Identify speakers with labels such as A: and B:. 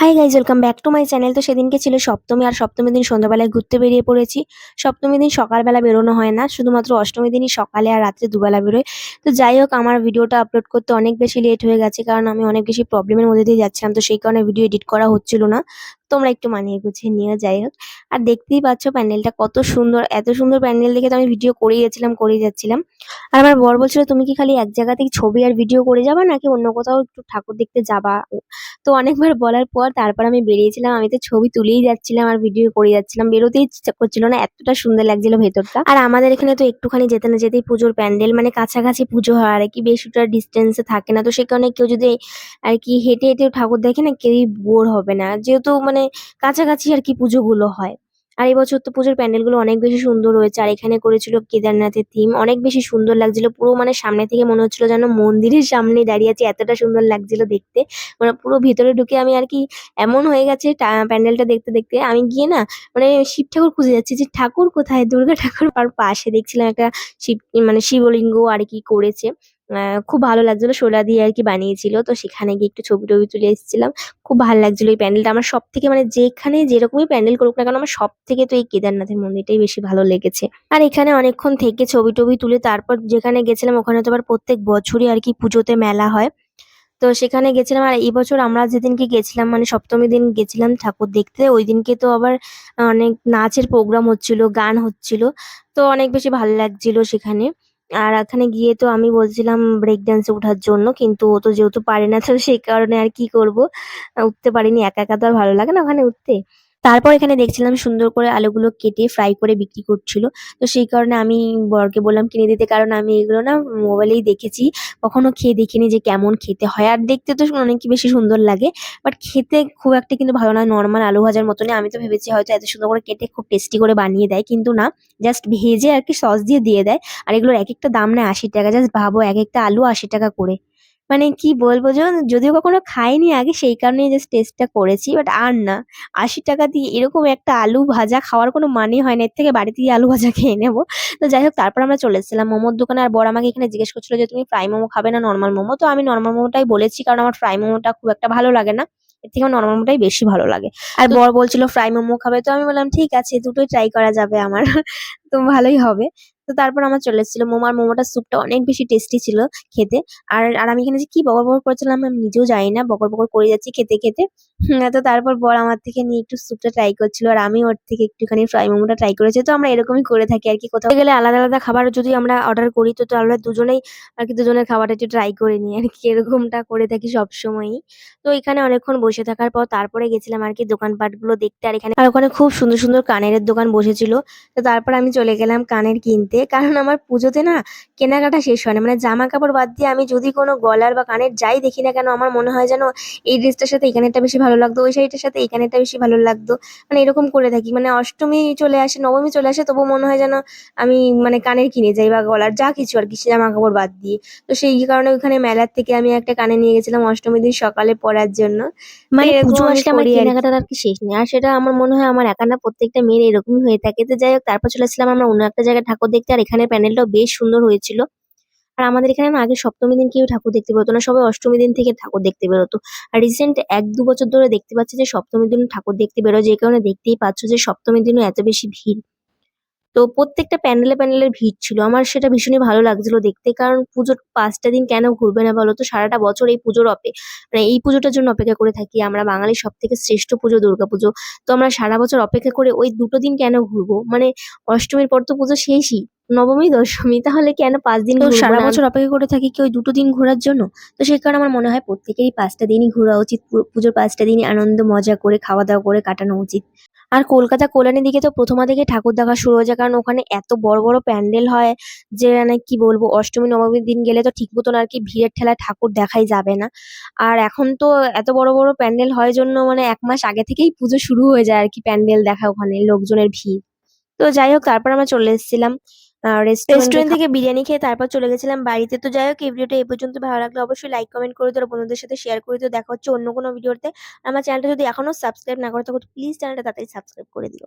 A: Hi guys, welcome back to my channel. তো সেদিনকে ছিল সপ্তমী, আর সপ্তমীর দিন সন্ধ্যাবেলায় ঘুরতে বেরিয়ে পড়েছি। সপ্তমীর দিন সকালবেলা বেরোনো হয় না, শুধুমাত্র অষ্টমীর দিনই সকালে আর রাত্রে দুবেলা বেরোয়। তো যাই হোক, আমার ভিডিওটা আপলোড করতে অনেক বেশি লেট হয়ে গেছে, কারণ আমি অনেক বেশি প্রবলেমের মধ্যে দিয়ে যাচ্ছিলাম। তো সেই কারণে ভিডিও এডিট করা হচ্ছিল না। তোমরা একটু মানিয়ে গুছিয়ে নিও। যাই হোক, আর দেখতেই পাচ্ছ প্যান্ডেলটা কত সুন্দর। এত সুন্দর প্যান্ডেল দেখে তো আমি ভিডিও করেই যাচ্ছিলাম। আর আমার বর বলছিল, তুমি কি খালি এক জায়গাতেই ছবি আর ভিডিও করে যাবা, নাকি অন্য কোথাও একটু ঠাকুর দেখতে যাবা? তো অনেকবার বলার পর তারপর আমি বেরিয়েছিলাম। আমি তো ছবি তুলেই যাচ্ছিলাম আর ভিডিও করে যাচ্ছিলাম, বেরোতেই ইচ্ছা করছিল না, এতটা সুন্দর লাগছিল ভেতরটা। আর আমাদের এখানে তো একটুখানি যেতে না যেতেই পুজোর প্যান্ডেল, মানে কাছাকাছি পুজো হয় আর কি, বেশিটা ডিস্টেন্সে থাকে না। তো সে কারণে কেউ যদি আর কি হেঁটে হেঁটে ঠাকুর দেখে না, কেউই বোর হবে না, যেহেতু মানে কাছাকাছি আর কি পুজোগুলো হয়। আর এবছর তো পুজোর প্যান্ডেলগুলো অনেক বেশি সুন্দর হয়েছে। আর এখানে করেছিল কেদারনাথের থিম, অনেক বেশি সুন্দর লাগছিল। পুরো মানে সামনে থেকে মনে হচ্ছিল যেন মন্দিরের সামনে দাঁড়িয়ে আছি, এতটা সুন্দর লাগছিল দেখতে। মানে পুরো ভিতরে ঢুকে আমি আর কি, এমন হয়ে গেছে প্যান্ডেলটা দেখতে দেখতে আমি গিয়ে না, মানে শিব ঠাকুর খুঁজে যাচ্ছি যে ঠাকুর কোথায়, দুর্গা ঠাকুর। আর পাশে দেখছিলাম একটা শিব, মানে শিবলিঙ্গ আর কি করেছে। খুব ভালো লাগছিল, শোলা দিয়ে আর কি বানিয়েছিল। তো সেখানে গিয়ে একটু ছবি টবি তুলে এসেছিলাম। খুব ভালো লাগছিল এই প্যান্ডেলটা। আমার সব থেকে, মানে যেখানে যেরকমই প্যান্ডেল করুক না কেন, আমার সব থেকে তো এই কেদারনাথের মন্দিরটাই বেশি ভালো লেগেছে। আর এখানে অনেকক্ষণ থেকে ছবি টবি তুলে তারপর যেখানে গেছিলাম, ওখানে তো আবার প্রত্যেক বছরই আর কি পুজোতে মেলা হয়। তো সেখানে গেছিলাম। আর এই বছর আমরা যেদিনকে গেছিলাম, মানে সপ্তমীর দিন গেছিলাম ঠাকুর দেখতে, ওই দিনকে তো আবার অনেক নাচের প্রোগ্রাম হচ্ছিল, গান হচ্ছিল। তো অনেক বেশি ভালো লাগছিল সেখানে। আর এখানে গিয়ে তো আমি বলছিলাম ব্রেক ডান্সে ওঠার জন্য, কিন্তু ও তো যেহেতু পারে না, তো সেই কারণে আর কি করব, উঠতে পারিনি। একা একা তো আর ভালো লাগে না ওখানে উঠতে। তারপর এখানে দেখছিলাম সুন্দর করে আলুগুলো কেটে ফ্রাই করে বিক্রি করছিল। তো সেই কারণে আমি বরকে বললাম কিনে দিতে, কারণ আমি এগুলো না মোবাইলেই দেখেছি, কখনো খেয়ে দেখিনি যে কেমন খেতে হয়। আর দেখতে তো অনেক বেশি সুন্দর লাগে, বাট খেতে খুব একটা কিন্তু ভালো নয়, নর্মাল আলু ভাজার মতনই। আমি তো ভেবেছি হয়তো এত সুন্দর করে কেটে খুব টেস্টি করে বানিয়ে দেয়, কিন্তু না, জাস্ট ভেজে আর কি সস দিয়ে দেয়। আর এগুলোর এক একটা দাম নেয় ৮০ টাকা। জাস্ট ভাবো, এক একটা আলু ৮০ টাকা করে। মানে কি বলবো, যদিও কখনো খাইনি আগে, সেই কারণেই জাস্ট টেস্টটা করেছি। বাট আর না, ৮০ টাকা দিয়ে এরকম একটা আলু ভাজা খাওয়ার কোনো মানে হয় না। এর থেকে বাড়িতে গিয়ে আলু ভাজা খেয়ে নেবো। তো যাই হোক, তারপর আমরা চলে এসেছিলাম মোমোর দোকানে। আর বর আমাকে এখানে জিজ্ঞেস করছিল যে তুমি ফ্রাই মোমো খাবে না নর্মাল মোমো? তো আমি নর্মাল মোমোটাই বলেছি, কারণ আমার ফ্রাই মোমোটা খুব একটা ভালো লাগে না, এর থেকে নর্মাল মোমোটাই বেশি ভালো লাগে। আর বর বলছিল ফ্রাই মোমো খাবে, তো আমি বললাম ঠিক আছে, দুটোই ট্রাই করা যাবে আমার। তো ভালোই হবে। তো তারপর আমার চলে এসেছিল মোমো। আর মোমোটার স্যুপটা অনেক বেশি টেস্টি ছিল খেতে। আর আর আমি এখানে যে কি বকর বকর করছিলাম আমি নিজেও জানি না, বকর বকর করে যাচ্ছি খেতে খেতে। তো তারপর বর আমার থেকে নিয়ে একটু স্যুপটা ট্রাই করছিল, আর আমি ওর থেকে একটুখানি ফ্রাই মোমোটা ট্রাই করেছি। তো আমরা এরকমই করে থাকি আর কি, কোথাও গেলে আলাদা আলাদা খাবার যদি আমরা অর্ডার করি, তো আমরা দুজনেই আর কি দুজনের খাবারটা একটু ট্রাই করে নিই আর কি, এরকমটা করে থাকি সবসময়ই। তো এখানে অনেকক্ষণ বসে থাকার পর তারপরে গেছিলাম আর কি দোকানপাট গুলো দেখতে। আর ওখানে খুব সুন্দর সুন্দর কানের দোকান বসেছিল। তো তারপর আমি চলে গেলাম কানের কিনতে, কারণ আমার পুজোতে না কেনাকাটা শেষ হয় না। মানে জামা কাপড় বাদ দিয়ে আমি যদি কোনো গলার বা কানের যাই দেখি না কেন, আমার মনে হয় যেন এই ড্রেসটার সাথে এই কানেরটা বেশি ভালো লাগতো, ওই শাড়িটার সাথে এই কানেরটা বেশি ভালো লাগতো। মানে এরকম করে থাকি, মানে অষ্টমী চলে আসে, নবমী চলে আসে, তবু মনে হয় যেন আমি মানে কানের কিনে যাই বা গলার যা কিছু আর কি, জামা কাপড় বাদ দিয়ে। তো সেই কারণে ওখানে মেলার থেকে আমি একটা কানে নিয়ে গেছিলাম অষ্টমীর দিন সকালে পরার জন্য। তো
B: মানে
A: এরকম
B: পুজো
A: আমি
B: আসলে আমার
A: করি আর কি।
B: কেনাকাটার আর কি শেষ নেই। আর সেটা আমার মনে হয় আমার একা না, প্রত্যেকটা মেয়ের এরকমই হয়ে থাকে। তো যাই হোক, তারপর চলে আসলাম আমরা অন্য একটা জায়গায় ঠাকুর দেখতে। আর এখানের প্যান্ডেলটাও বেশ সুন্দর হয়েছিল। আর আমাদের এখানে না আগে সপ্তমী দিন কেউ ঠাকুর দেখতে বেরোতো না, সবাই অষ্টমী দিন থেকে ঠাকুর দেখতে বেরোতো। আর রিসেন্ট ১-২ বছর ধরে দেখতে পাচ্ছি যে সপ্তমীর দিন ঠাকুর দেখতে বেরোয়, যে কারণে দেখতেই পাচ্ছ যে সপ্তমীর দিনও এত বেশি ভিড়। তো প্রত্যেকটা প্যান্ডেলে প্যান্ডেলের ভিড় ছিল। আমার সেটা ভীষণই ভালো লাগছিল দেখতে, কারণ পুজোর ৫টা দিন কেন ঘুরবে না বলো তো? সারাটা বছর এই পুজোর মানে এই পুজোটার জন্য অপেক্ষা করে থাকি আমরা। বাঙালির সব থেকে শ্রেষ্ঠ পুজো দুর্গাপুজো। তো আমরা সারা বছর অপেক্ষা করে ওই দুটো দিন কেন ঘুরবো? মানে অষ্টমীর পর তো পুজো শেষই, নবমী দশমী, তাহলে কেন ৫ দিন
A: তো
B: ঘুরবো
A: সারা
B: না?
A: বছর অপেক্ষা করে থাকি কি ওই দুটো দিন ঘোরার জন্য? তো সেই কারণে আমার মনে হয় প্রত্যেকেরই ৫টা দিনই ঘোরা উচিত। পুজোর ৫টা দিনই আনন্দ মজা করে খাওয়া দাওয়া করে কাটানো উচিত। আর কলকাতা কল্যাণীর দিকে তো প্রথমা থেকে ঠাকুর দেখা শুরু হয়ে যায়, কারণ ওখানে এত বড় বড় প্যান্ডেল হয় যে মানে কি বলবো, অষ্টমী নবমীর দিন গেলে তো ঠিক মতন আর কি ভিড়ের ঠেলায় ঠাকুর দেখাই যাবে না। আর এখন তো এত বড় বড় প্যান্ডেল হয় জন্য মানে ১ মাস আগে থেকেই পুজো শুরু হয়ে যায় আর কি, প্যান্ডেল দেখা, ওখানে লোকজনের ভিড়। তো যাই হোক, তারপর আমরা চলে এসেছিলাম
B: রেস্টুরেন্টে
A: রেস্টুরেন্ট থেকে বিরিয়ানি খেয়ে তারপর চলে গেছিলাম বাড়িতে। তো যাই হোক, এই ভিডিওটা এই পর্যন্ত ভালো লাগলে অবশ্যই লাইক কমেন্ট করে দিও, আর বন্ধুদের সাথে শেয়ার করে দিও। দেখা হচ্ছে অন্য কোনো ভিডিওতে। আমার চ্যানেলটা যদি এখনো সাবস্ক্রাইব না করে থাকো, প্লিজ চ্যানেলটা তাড়াতাড়ি সাবস্ক্রাইব করে দিও।